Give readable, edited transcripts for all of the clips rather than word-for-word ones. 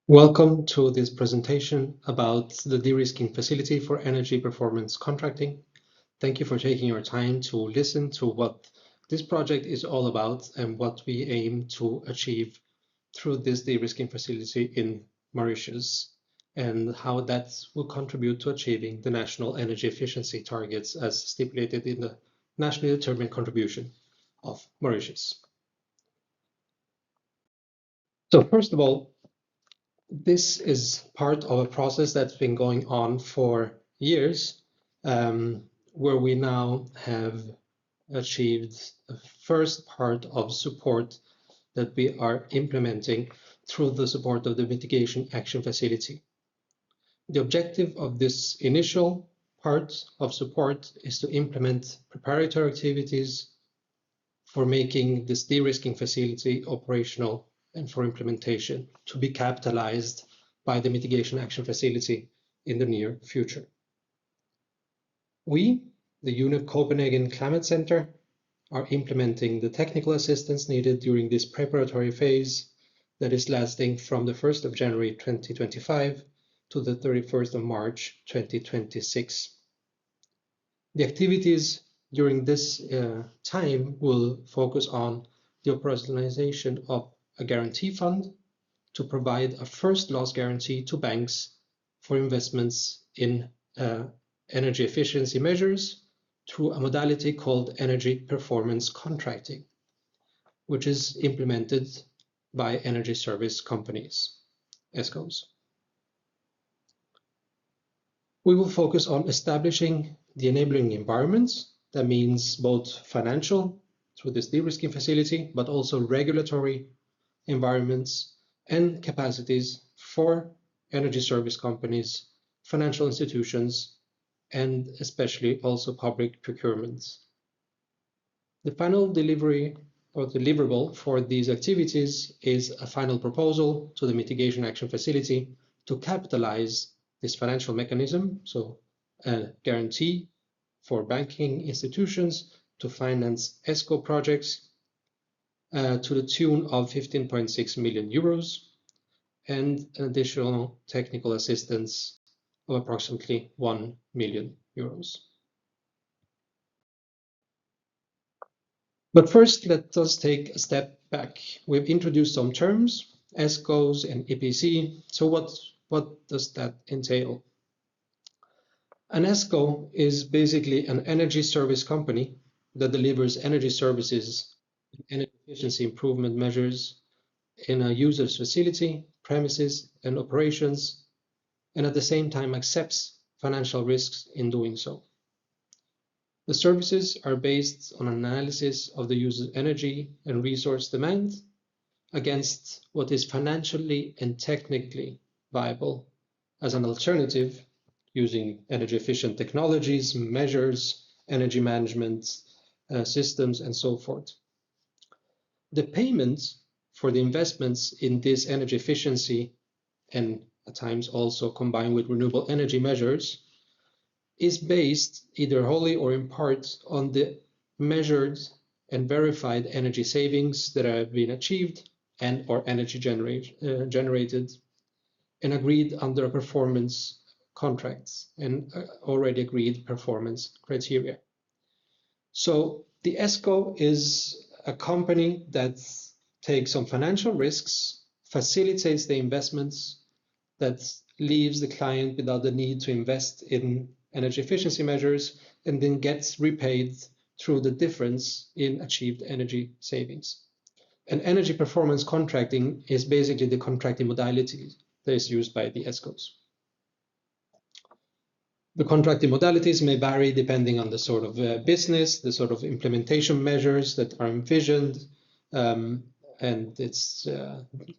Welcome to this presentation about the de-risking facility for energy performance contracting. Thank you for taking your time to listen to what this project is all about and what we aim to achieve through this de-risking facility in Mauritius, and how that will contribute to achieving the national energy efficiency targets as stipulated in the nationally determined contribution of Mauritius. So first of all, this is part of a process that's been going on for years, where we now have achieved a first part of support that we are implementing through the support of the Mitigation Action Facility. The objective of this initial part of support is to implement preparatory activities for making this de-risking facility operational and for implementation to be capitalized by the Mitigation Action Facility in the near future. We, the UNEP Copenhagen Climate Center, are implementing the technical assistance needed during this preparatory phase that is lasting from the 1st of January 2025 to the 31st of March 2026. The activities during this time will focus on the operationalization of a guarantee fund to provide a first loss guarantee to banks for investments in energy efficiency measures through a modality called Energy Performance Contracting, which is implemented by energy service companies, ESCOs. We will focus on establishing the enabling environments. That means both financial through this de-risking facility, but also regulatory environments and capacities for energy service companies, financial institutions, and especially also public procurements. The final delivery or deliverable for these activities is a final proposal to the Mitigation Action Facility to capitalize this financial mechanism, so a guarantee for banking institutions to finance ESCO projects to the tune of 15.6 million euros and an additional technical assistance of approximately 1 million euros. But first, let us take a step back. We've introduced some terms, ESCOs and EPC. So what does that entail? An ESCO is basically an energy service company that delivers energy services and energy efficiency improvement measures in a user's facility, premises, and operations, and at the same time accepts financial risks in doing so. The services are based on an analysis of the user's energy and resource demand against what is financially and technically viable as an alternative using energy efficient technologies, measures, energy management systems, and so forth. The payment for the investments in this energy efficiency and at times also combined with renewable energy measures is based either wholly or in part on the measured and verified energy savings that have been achieved and or energy generated and agreed under performance contracts and already agreed performance criteria. So the ESCO is a company that takes some financial risks, facilitates the investments, that leaves the client without the need to invest in energy efficiency measures, and then gets repaid through the difference in achieved energy savings. And energy performance contracting is basically the contracting modality that is used by the ESCOs. The contracting modalities may vary depending on the sort of business, the sort of implementation measures that are envisioned, and its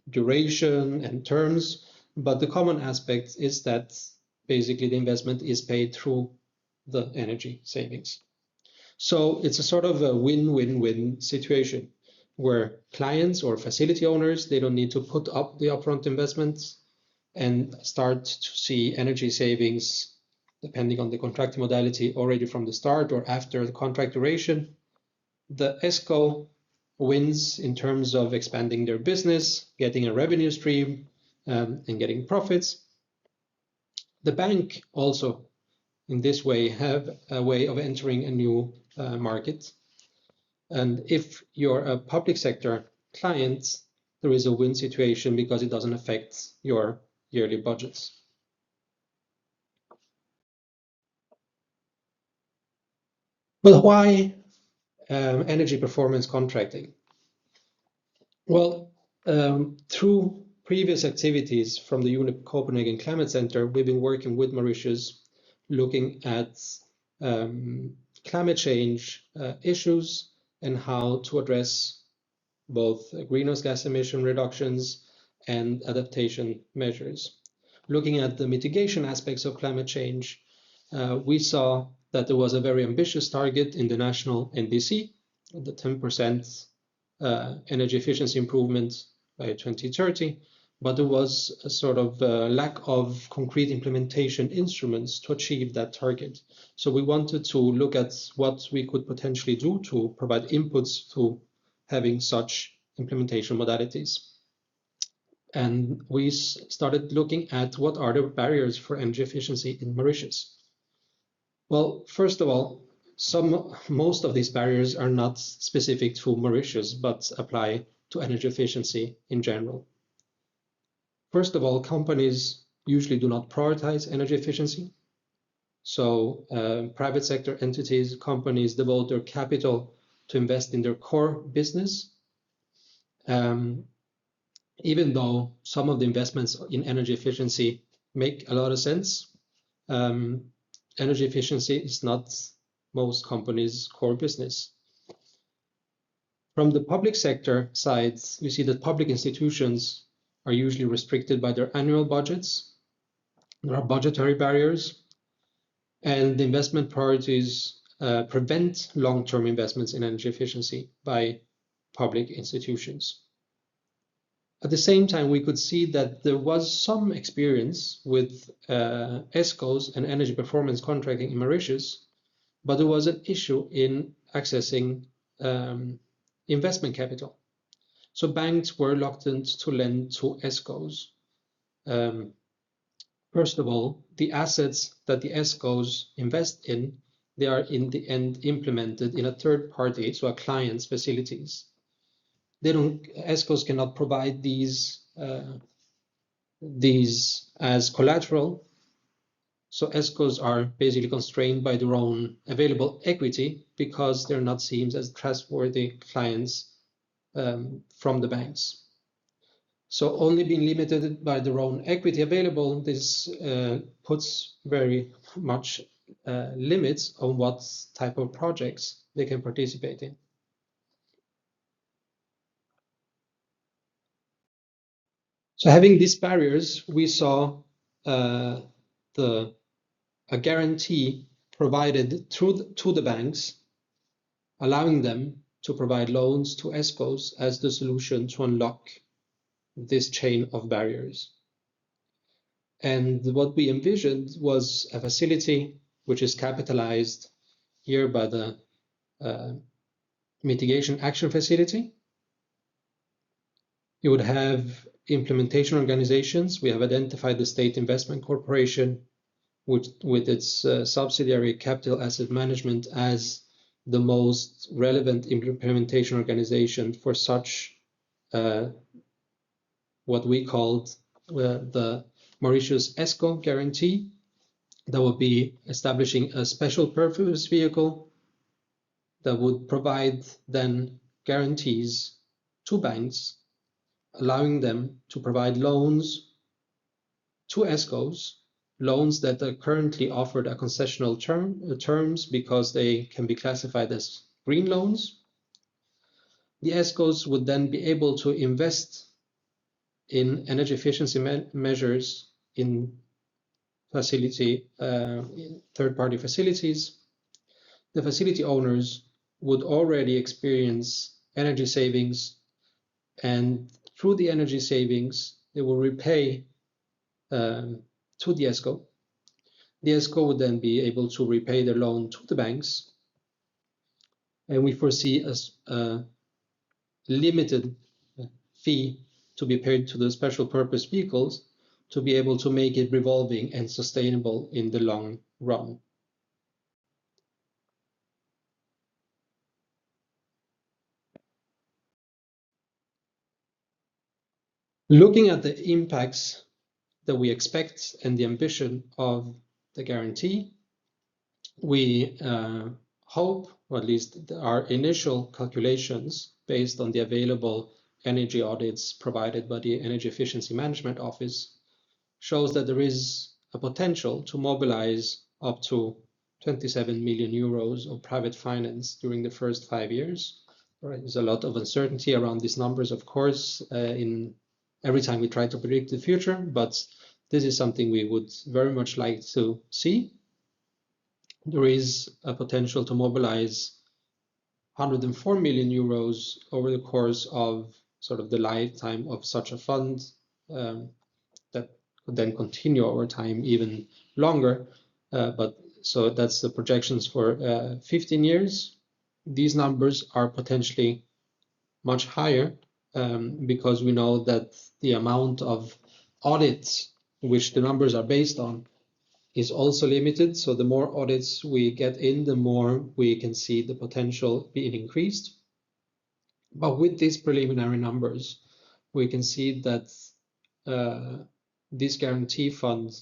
duration and terms. But the common aspect is that basically the investment is paid through the energy savings. So it's a sort of a win-win-win situation where clients or facility owners, they don't need to put up the upfront investments and start to see energy savings depending on the contracting modality already from the start or after the contract duration. The ESCO wins in terms of expanding their business, getting a revenue stream, and getting profits. The bank also, in this way, have a way of entering a new market. And if you're a public sector client, there is a win situation because it doesn't affect your yearly budgets. Well, why energy performance contracting? Well, through previous activities from the UNEP Copenhagen Climate Center, we've been working with Mauritius, looking at climate change issues and how to address both greenhouse gas emission reductions and adaptation measures. Looking at the mitigation aspects of climate change, we saw that there was a very ambitious target in the national NDC, the 10% energy efficiency improvement by 2030, but there was a sort of lack of concrete implementation instruments to achieve that target. So we wanted to look at what we could potentially do to provide inputs to having such implementation modalities. And we started looking at what are the barriers for energy efficiency in Mauritius. Well, first of all, most of these barriers are not specific to Mauritius, but apply to energy efficiency in general. First of all, companies usually do not prioritize energy efficiency. So private sector entities, companies devote their capital to invest in their core business. Even though some of the investments in energy efficiency make a lot of sense, energy efficiency is not most companies' core business. From the public sector side, we see that public institutions are usually restricted by their annual budgets. There are budgetary barriers, and the investment priorities prevent long-term investments in energy efficiency by public institutions. At the same time, we could see that there was some experience with ESCOs and energy performance contracting in Mauritius, but there was an issue in accessing investment capital. So banks were reluctant to lend to ESCOs. First of all, the assets that the ESCOs invest in, they are in the end implemented in a third party, so a client's facilities. ESCOs cannot provide these as collateral. So ESCOs are basically constrained by their own available equity because they're not seen as trustworthy clients from the banks. So only being limited by their own equity available, this puts very much limits on what type of projects they can participate in. So having these barriers, we saw a guarantee provided to the banks, allowing them to provide loans to ESCOs as the solution to unlock this chain of barriers. And what we envisioned was a facility which is capitalized here by the Mitigation Action Facility. You would have implementation organizations. We have identified the State Investment Corporation with its subsidiary Capital Asset Management as the most relevant implementation organization for such what we called the Mauritius ESCO guarantee. That would be establishing a special purpose vehicle that would provide then guarantees to banks, allowing them to provide loans to ESCOs, loans that are currently offered at concessional terms because they can be classified as green loans. The ESCOs would then be able to invest in energy efficiency measures in third-party facilities. The facility owners would already experience energy savings, and through the energy savings, they will repay to the ESCO. The ESCO would then be able to repay their loan to the banks, and we foresee a limited fee to be paid to the special purpose vehicles to be able to make it revolving and sustainable in the long run. Looking at the impacts that we expect and the ambition of the guarantee, we hope, or at least our initial calculations based on the available energy audits provided by the Energy Efficiency Management Office, shows that there is a potential to mobilize up to 27 million euros of private finance during the first 5 years. Right, there's a lot of uncertainty around these numbers, of course, in every time we try to predict the future, but this is something we would very much like to see. There is a potential to mobilize 104 million euros over the course of sort of the lifetime of such a fund, that could then continue over time even longer. But so that's the projections for 15 years. These numbers are potentially much higher because we know that the amount of audits which the numbers are based on is also limited. So the more audits we get in, the more we can see the potential being increased. But with these preliminary numbers, we can see that this guarantee fund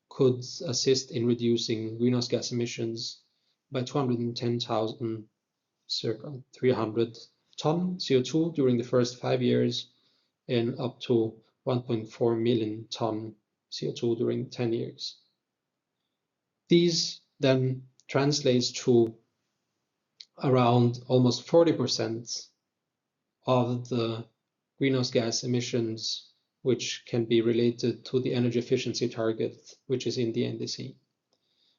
could assist in reducing greenhouse gas emissions by 210,000, circa 300 ton CO2 during the first 5 years, and up to 1.4 million ton CO2 during 10 years. These then translates to around almost 40% of the greenhouse gas emissions which can be related to the energy efficiency target, which is in the NDC.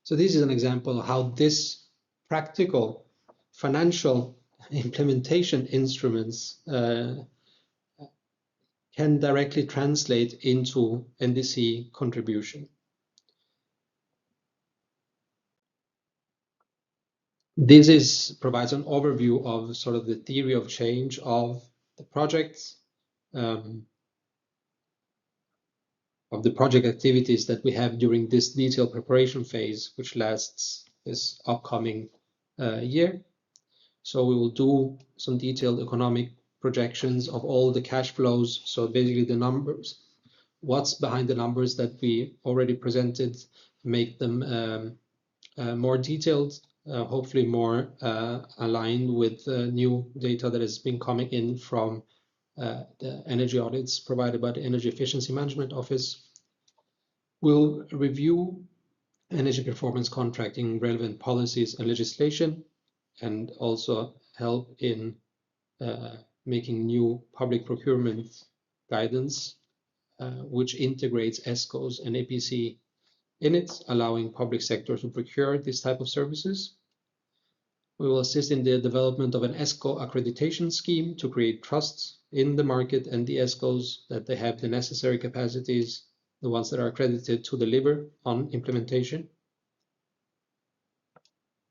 So this is an example of how this practical financial implementation instruments can directly translate into NDC contribution. This provides an overview of sort of the theory of change of the projects, of the project activities that we have during this detailed preparation phase, which lasts this upcoming year. So we will do some detailed economic projections of all the cash flows. So basically the numbers, what's behind the numbers that we already presented, make them more detailed, hopefully more aligned with new data that has been coming in from the energy audits provided by the Energy Efficiency Management Office. We'll review energy performance contracting relevant policies and legislation, and also help in making new public procurement guidance, which integrates ESCOs and APC in it, allowing public sector to procure this type of services. We will assist in the development of an ESCO accreditation scheme to create trust in the market and the ESCOs that they have the necessary capacities, the ones that are accredited to deliver on implementation.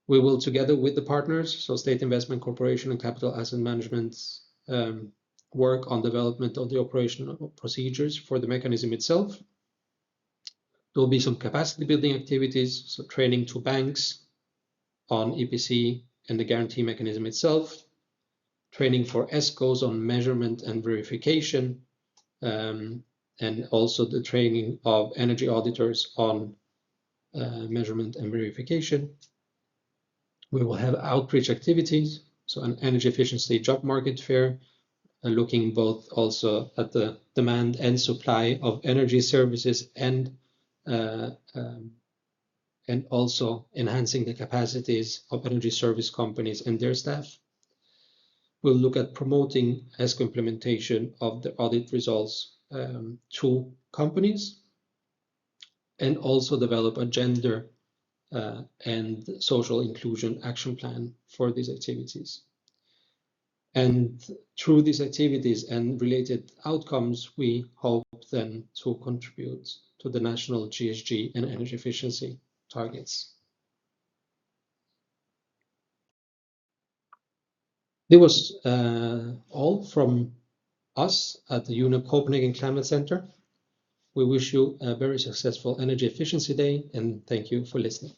We will, together with the partners, so State Investment Corporation and Capital Asset Management, work on development of the operational procedures for the mechanism itself. There will be some capacity building activities, so training to banks on EPC and the guarantee mechanism itself, training for ESCOs on measurement and verification, and also the training of energy auditors on measurement and verification. We will have outreach activities, so an energy efficiency job market fair, looking both also at the demand and supply of energy services, and also enhancing the capacities of energy service companies and their staff. We'll look at promoting ESCO implementation of the audit results to companies, and also develop a gender and social inclusion action plan for these activities. And through these activities and related outcomes, we hope then to contribute to the national GHG and energy efficiency targets. It was all from us at the UNEP Copenhagen Climate Center. We wish you a very successful energy efficiency day, and thank you for listening.